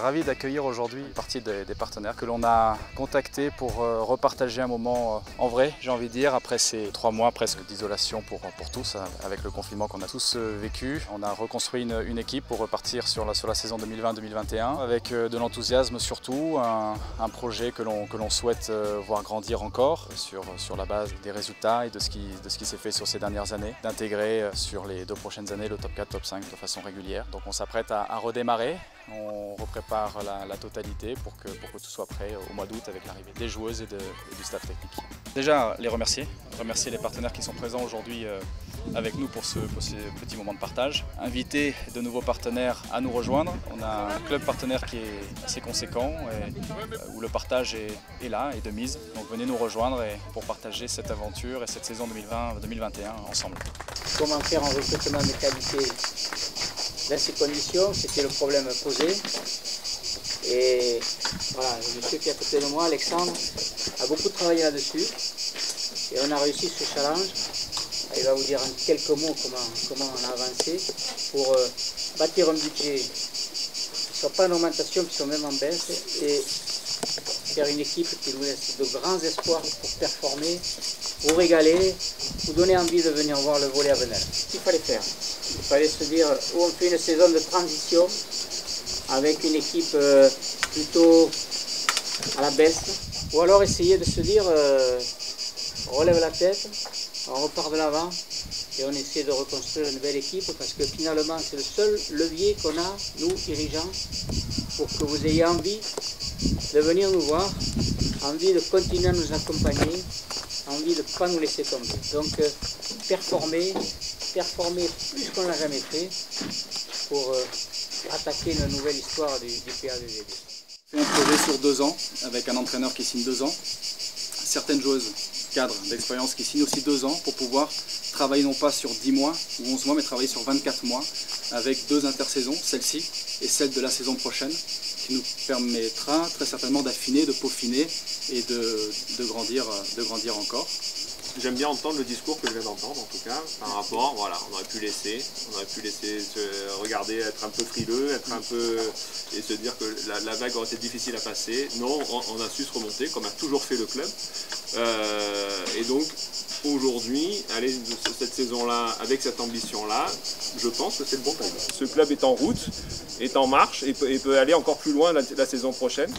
ravi d'accueillir aujourd'hui une partie des partenaires que l'on a contactés pour repartager un moment en vrai, j'ai envie de dire, après ces 3 mois presque d'isolation pour tous, avec le confinement qu'on a tous vécu. On a reconstruit une équipe pour repartir sur la saison 2020-2021 avec de l'enthousiasme surtout, un projet que l'on souhaite voir grandir encore sur la base des résultats et de ce qui s'est fait sur ces dernières années, d'intégrer sur les 2 prochaines années le top 4, top 5 de façon régulière. Donc on s'apprête à redémarrer, on reprépare la totalité pour que tout soit prêt au mois d'août avec l'arrivée des joueuses et du staff technique. Déjà les remercier les partenaires qui sont présents aujourd'hui avec nous pour ce petit moment de partage. Inviter de nouveaux partenaires à nous rejoindre. On a un club partenaire qui est assez conséquent et où le partage est là et de mise. Donc venez nous rejoindre pour partager cette aventure et cette saison 2020-2021 ensemble. Comment faire un recrutement de qualité dans ces conditions, c'était le problème posé. Et voilà, le monsieur qui est à côté de moi, Alexandre, a beaucoup travaillé là-dessus. Et on a réussi ce challenge. Il va vous dire en quelques mots comment on a avancé pour bâtir un budget qui ne soit pas en augmentation, qui soit même en baisse, et faire une équipe qui nous laisse de grands espoirs pour performer, vous régaler, vous donner envie de venir voir le volley à Venelle. Ce qu'il fallait faire, il fallait se dire où on fait une saison de transition avec une équipe plutôt à la baisse, ou alors essayer de se dire on relève la tête, on repart de l'avant et on essaie de reconstruire une belle équipe parce que finalement c'est le seul levier qu'on a, nous dirigeants, pour que vous ayez envie de venir nous voir, envie de continuer à nous accompagner, envie de ne pas nous laisser tomber. Donc performer plus qu'on l'a jamais fait pour attaquer une nouvelle histoire du PADGB. C'est un projet sur 2 ans avec un entraîneur qui signe 2 ans, certaines joueuses cadres d'expérience qui signent aussi 2 ans pour pouvoir travailler non pas sur 10 mois ou 11 mois mais travailler sur 24 mois avec 2 intersaisons, celle-ci et celle de la saison prochaine, qui nous permettra très certainement d'affiner, de peaufiner et de grandir encore. J'aime bien entendre le discours que je viens d'entendre en tout cas, par rapport, voilà, on aurait pu laisser se regarder, être un peu frileux, et se dire que la vague aurait été difficile à passer. Non, on a su se remonter, comme a toujours fait le club. Et donc, aujourd'hui, aller de cette saison-là, avec cette ambition-là, je pense que c'est le bon timing. Ce club est en route, est en marche, et peut aller encore plus loin la saison prochaine.